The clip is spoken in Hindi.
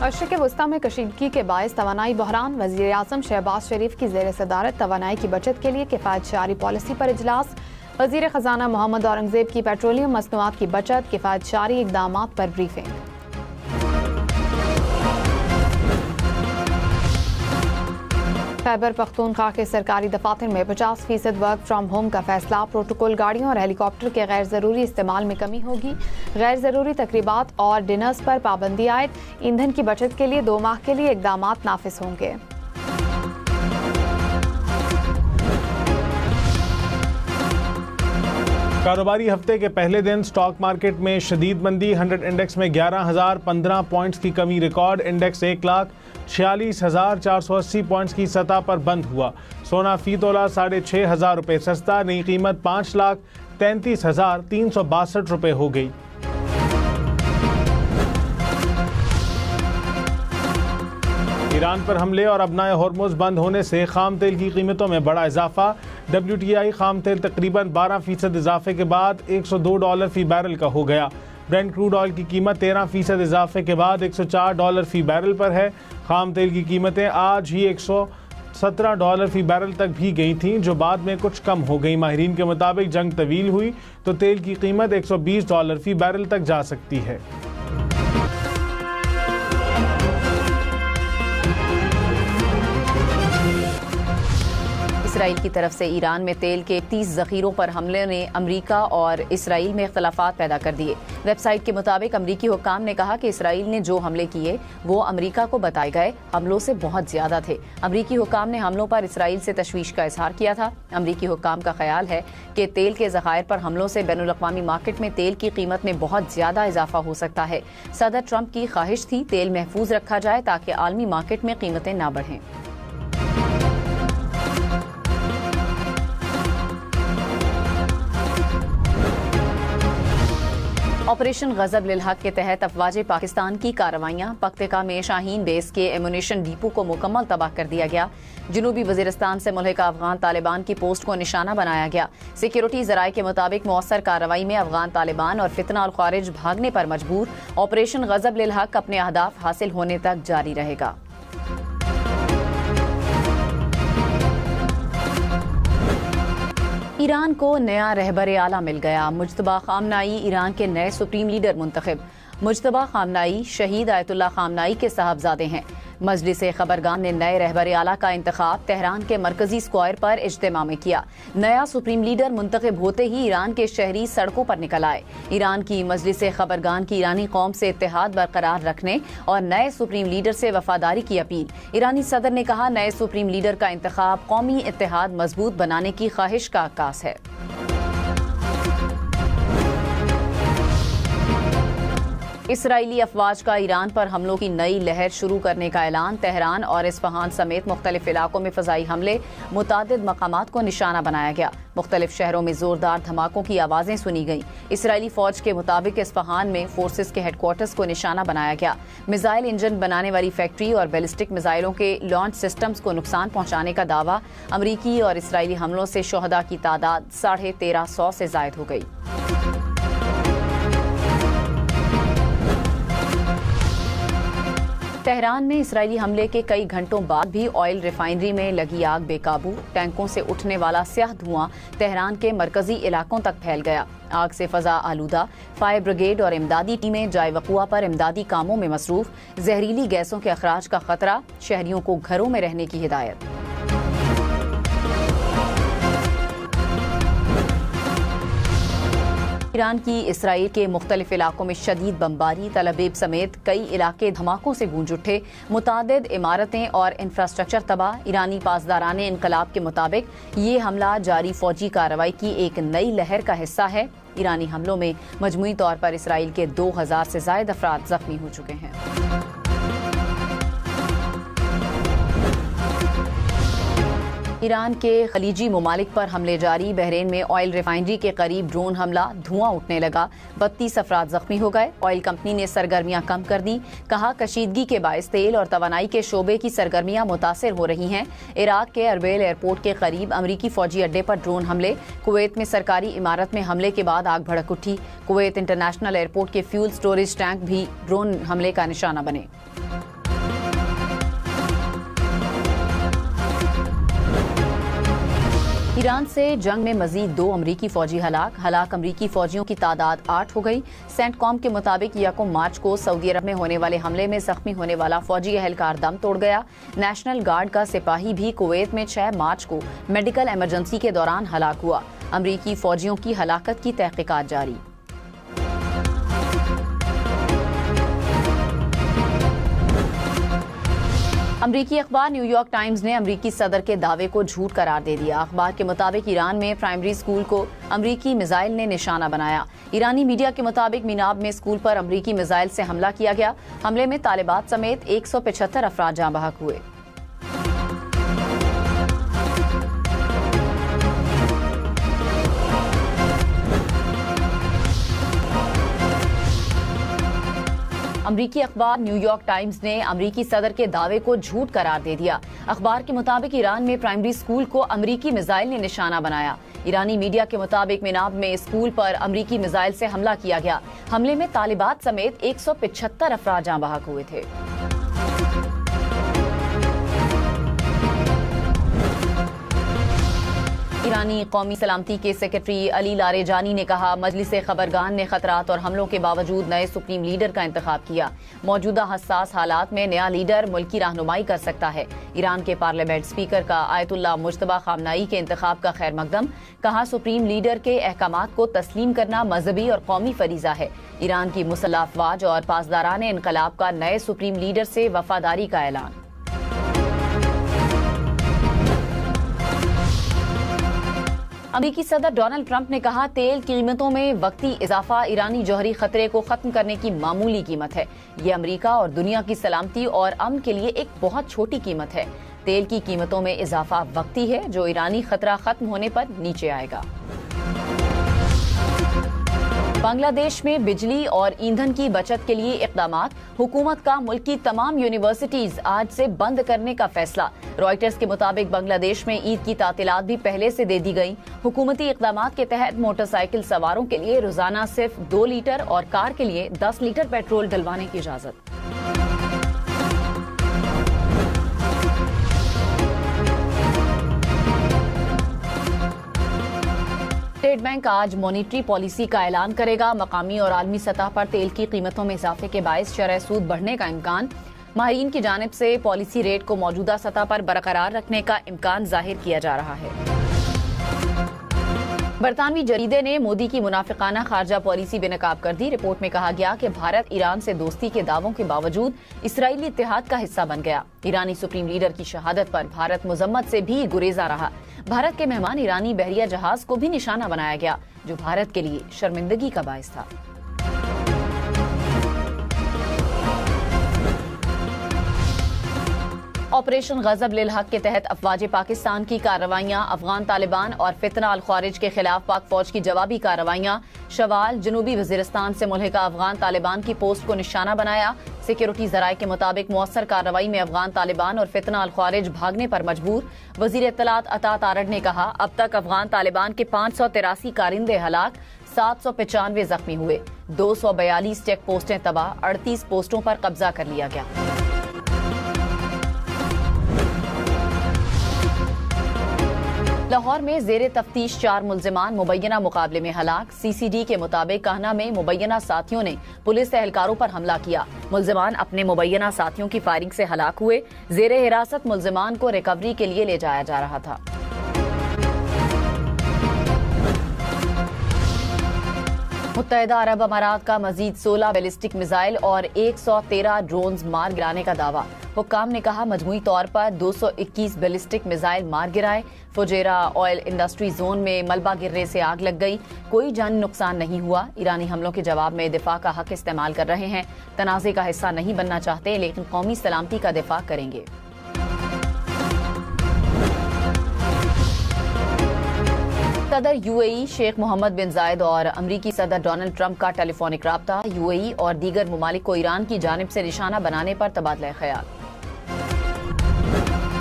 मशरिक़ वस्ता में कशीदगी के बायस तवानाई बहरान। वज़ीर आज़म शहबाज शरीफ की ज़ेर सदारत तवानाई की बचत के लिए किफ़ायत शारी पॉलिसी पर इजलास। वज़ीर ख़जाना मोहम्मद औरंगज़ेब की पेट्रोलियम मसनूआत की बचत किफ़ायत शारी इक़दामात पर ब्रीफिंग। खैबर पख्तूनख्वा के सरकारी दफातर में 50% वर्क फ्राम होम का फैसला। प्रोटोकॉल गाड़ियों और हेलीकॉप्टर के गैर ज़रूरी इस्तेमाल में कमी होगी। गैर ज़रूरी तकरीबात और डिनर्स पर पाबंदी आयद। ईंधन की बचत के लिए 2 माह के लिए इक़दामात नाफिज होंगे। कारोबारी हफ्ते के पहले दिन स्टॉक मार्केट में शदीद मंदी। 100 इंडेक्स में 11,015 पॉइंट्स की कमी रिकॉर्ड। इंडेक्स 1,46,480 पॉइंट्स की सतह पर बंद हुआ। सोना फी तोला 6,500 रुपये सस्ता। नई कीमत 5,33,362 रुपये हो गई। ईरान पर हमले और अबनाए हॉर्मुज़ बंद होने से खाम तेल की कीमतों में बड़ा इजाफा। WTI खाम तेल तकरीबन 12% इजाफे के बाद $102 फी बैरल का हो गया। ब्रेंट क्रूड ऑयल की कीमत 13% इजाफे के बाद $104 फी बैरल पर है। खाम तेल की कीमतें आज ही $117 फी बैरल तक भी गई थीं, जो बाद में कुछ कम हो गई। माहिरीन के मुताबिक जंग तवील हुई तो तेल की कीमत $120 फी बैरल तक जा सकती है। इसराइल की तरफ से ईरान में तेल के 30 ज़ख़ीरों पर हमले ने अमरीका और इसराइल में इख्तलाफात पैदा कर दिए। वेबसाइट के मुताबिक अमरीकी हुक्काम ने कहा कि इसराइल ने जो हमले किए वो अमरीका को बताए गए हमलों से बहुत ज्यादा थे। अमरीकी हुक्काम ने हमलों पर इसराइल से तशवीश का इजहार किया था। अमरीकी हुक्काम का ख्याल है कि तेल के ज़खायर पर हमलों से बैनुल-अक़वामी मार्केट में तेल की कीमत में बहुत ज्यादा इजाफा हो सकता है। सदर ट्रंप की ख्वाहिश थी तेल महफूज रखा जाए ताकि आलमी मार्केट में कीमतें ना बढ़ें। ऑपरेशन गजब लिल हक के तहत अफवाज पाकिस्तान की कार्रवाइयां। पख्तिका में शाहीन बेस के एमुनेशन डिपो को मुकम्मल तबाह कर दिया गया। जनूबी वजीरिस्तान से मुल्हिका अफगान तालिबान की पोस्ट को निशाना बनाया गया। सिक्योरिटी जराये के मुताबिक मौसर कार्रवाई में अफगान तालिबान और फितना और खारिज भागने पर मजबूर। ऑपरेशन गजब लिल हक अपने अहदाफ हासिल होने तक जारी रहेगा। ईरान को नया रहबर आला मिल गया। मुज्तबा खामनाई ईरान के नए सुप्रीम लीडर मुंतखब। मुज्तबा खामनाई शहीद आयतुल्लाह खामनाई के साहबजादे हैं। मजलिस खबरगान ने नए रहबर आला का इंतखाब तेहरान के मरकजी स्क्वायर पर इज्तिमा में किया। नया सुप्रीम लीडर मुंतखब होते ही ईरान के शहरी सड़कों पर निकल आए। ईरान की मजलिस खबरगान की ईरानी कौम से इत्तेहाद बरकरार रखने और नए सुप्रीम लीडर से वफादारी की अपील। ईरानी सदर ने कहा नए सुप्रीम लीडर का इंतखाब कौमी इत्तेहाद मजबूत बनाने की ख्वाहिश का अक्कास है। इसराइली अफवाज का ईरान पर हमलों की नई लहर शुरू करने का ऐलान। तेहरान और इस्फहान समेत मुख्तलिफ इलाकों में फ़ज़ाई हमले, मुतादिद मकामात को निशाना बनाया गया। मुख्तलिफ शहरों में जोरदार धमाकों की आवाज़ें सुनी गईं। इसराइली फ़ौज के मुताबिक इस्फहान में फोर्सेस के हेडक्वार्टर्स को निशाना बनाया गया। मिसाइल इंजन बनाने वाली फैक्ट्री और बैलिस्टिक मिसाइलों के लॉन्च सिस्टम्स को नुकसान पहुंचाने का दावा। अमरीकी और इसराइली हमलों से शोहदा की तादाद 1350 से ज़ायद हो गई। तेहरान में इसराइली हमले के कई घंटों बाद भी ऑयल रिफाइनरी में लगी आग बेकाबू। टैंकों से उठने वाला स्याह धुआं तेहरान के मरकजी इलाकों तक फैल गया। आग से फजा आलूदा। फायर ब्रिगेड और इमदादी टीमें जाय वक़ुआ पर इमदादी कामों में मसरूफ। जहरीली गैसों के अखराज का खतरा। शहरियों को घरों में रहने की हिदायत। ईरान की इसराइल के मुख्तलिफ इलाकों में शदीद बमबारी। तलबेब समेत कई इलाके धमाकों से गूंज उठे। मुतादिद इमारतें और इंफ्रास्ट्रक्चर तबाह। ईरानी पासदाराने इनकलाब के मुताबिक ये हमला जारी फौजी कार्रवाई की एक नई लहर का हिस्सा है। ईरानी हमलों में मजमूई तौर पर इसराइल के 2000 से ज्यादा अफराद जख्मी हो चुके हैं। ईरान के खलीजी ममालिक पर हमले जारी। बहरीन में ऑयल रिफाइनरी के करीब ड्रोन हमला, धुआं उठने लगा। 32 अफराद जख्मी हो गए। ऑयल कंपनी ने सरगर्मियां कम कर दी। कहा कशीदगी के बायस तेल और तवानाई के शोबे की सरगर्मियां मुतासिर हो रही हैं। इराक के अरबेल एयरपोर्ट के करीब अमरीकी फौजी अड्डे पर ड्रोन हमले। कुवैत में सरकारी इमारत में हमले के बाद आग भड़क उठी। कुवैत इंटरनेशनल एयरपोर्ट के फ्यूल स्टोरेज टैंक भी ड्रोन हमले का निशाना बने। ईरान से जंग में मजीद 2 अमरीकी फौजी हलाक अमरीकी फौजियों की तादाद 8 हो गई। सेंटकॉम के मुताबिक 1 मार्च को सऊदी अरब में होने वाले हमले में जख्मी होने वाला फौजी एहलकार दम तोड़ गया। नेशनल गार्ड का सिपाही भी कुवैत में 6 मार्च को मेडिकल इमरजेंसी के दौरान हलाक हुआ। अमरीकी फौजियों की हलाकत की तहकीकात जारी। अमरीकी अखबार न्यूयॉर्क टाइम्स ने अमरीकी सदर के दावे को झूठ करार दे दिया। अखबार के मुताबिक ईरान में प्राइमरी स्कूल को अमरीकी मिसाइल ने निशाना बनाया। ईरानी मीडिया के मुताबिक मीनाब में स्कूल पर अमरीकी मिसाइल से हमला किया गया। हमले में तालिबात समेत 175 अफराद जाँ बहक हुए। अमरीकी अखबार न्यूयॉर्क टाइम्स ने अमरीकी सदर के दावे को झूठ करार दे दिया। अखबार के मुताबिक ईरान में प्राइमरी स्कूल को अमरीकी मिसाइल ने निशाना बनाया। ईरानी मीडिया के मुताबिक मीनाब में स्कूल पर अमरीकी मिसाइल से हमला किया गया। हमले में तालिबात समेत 175 अफराद जाँ बहक हुए थे। ईरानी कौमी सलामती के सेक्रेटरी अली लारेजानी ने कहा, मजलिस खबरगान ने खतरात और हमलों के बावजूद नए सुप्रीम लीडर का इंतखाब किया। मौजूदा हसास हालात में नया लीडर मुल्क की रहनुमाई कर सकता है। ईरान के पार्लियामेंट स्पीकर का आयतुल्लाह मुज्तबा खामनाई के इंतखाब का खैर मकदम। कहा, सुप्रीम लीडर के अहकामात को तस्लीम करना मजहबी और कौमी फरीजा है। ईरान की मुसल्लह अफवाज और पासदारान इनकलाब का नए सुप्रीम लीडर से वफादारी का ऐलान। अमेरिकी सदर डोनाल्ड ट्रंप ने कहा, तेल कीमतों में वक्ती इजाफा ईरानी जौहरी खतरे को खत्म करने की मामूली कीमत है। ये अमेरिका और दुनिया की सलामती और अमन के लिए एक बहुत छोटी कीमत है। तेल की कीमतों में इजाफा वक्ती है जो ईरानी खतरा खत्म होने पर नीचे आएगा। बांग्लादेश में बिजली और ईंधन की बचत के लिए इक़दामात। हुकूमत का मुल्क की तमाम यूनिवर्सिटीज आज से बंद करने का फैसला। रॉयटर्स के मुताबिक बांग्लादेश में ईद की तातीलात भी पहले से दे दी गई। हुकूमती इक़दामात के तहत मोटरसाइकिल सवारों के लिए रोजाना सिर्फ 2 लीटर और कार के लिए 10 लीटर पेट्रोल डलवाने की इजाजत। स्टेट बैंक आज मॉनिटरी पॉलिसी का ऐलान करेगा। मकामी और आलमी सतह पर तेल की कीमतों में इजाफे के बायस शरह सूद बढ़ने का इम्कान। माहिरीन की जानिब से पॉलिसी रेट को मौजूदा सतह पर बरकरार रखने का इम्कान जाहिर किया जा रहा है। बरतानवी जरीदे ने मोदी की मुनाफिकाना खारजा पॉलिसी बेनकाब कर दी। रिपोर्ट में कहा गया कि भारत ईरान से दोस्ती के दावों के बावजूद इसराइली इत्तेहाद का हिस्सा बन गया। ईरानी सुप्रीम लीडर की शहादत पर भारत मुजम्मत से भी गुरेजा रहा। भारत के मेहमान ईरानी बहरिया जहाज को भी निशाना बनाया गया, जो भारत के लिए शर्मिंदगी का बायस था। ऑपरेशन गजब लिल हक के तहत अफवाज पाकिस्तान की कार्रवाइयां। अफगान तालिबान और फितना अल ख्वारिज के खिलाफ पाक फौज की जवाबी कार्रवाइयां। शवाल जनूबी वजीरिस्तान से मुल्हिका अफगान तालिबान की पोस्ट को निशाना बनाया। सिक्योरिटी जराये के मुताबिक मुअस्सर कार्रवाई में अफगान तालिबान और फितना अल ख्वारिज भागने पर मजबूर। वजीर इत्तलात अता तारड़ ने कहा, अब तक अफगान तालिबान के 583 कारिंदे हलाक, 795 जख्मी हुए। 242 चेक पोस्टें तबाह, 38 पोस्टों पर कब्जा कर लिया गया। लाहौर में जेरे तफ्तीश 4 मुल्जिमान मुबैना मुकाबले में हलाक। CCD के मुताबिक कहना में मुबैना साथियों ने पुलिस एहलकारों पर हमला किया। मुल्जिमान अपने मुबैना साथियों की फायरिंग से हलाक हुए। जेरे हिरासत मुल्जिमान को रिकवरी के लिए ले जाया जा रहा था। मुत्तहिदा अरब अमारात का मजीद 16 बैलिस्टिक मिसाइल और 113 ड्रोन्स मार गिराने का दावा। हुक्काम ने कहा, मजमूई तौर पर 221 बैलिस्टिक मिसाइल मार गिराए। फुजेरा ऑयल इंडस्ट्री जोन में मलबा गिरने से आग लग गई। कोई जानी नुकसान नहीं हुआ। ईरानी हमलों के जवाब में दिफा का हक इस्तेमाल कर रहे हैं। तनाज़े का हिस्सा नहीं बनना चाहते, लेकिन कौमी सलामती का दिफा करेंगे। सदर UAE शेख मोहम्मद बिन जायद और अमरीकी सदर डोनाल्ड ट्रंप का टेलीफोनिक राब्ता। UAE और दीगर मुमालिक को ईरान की जानिब से निशाना बनाने पर तबादला ख्याल।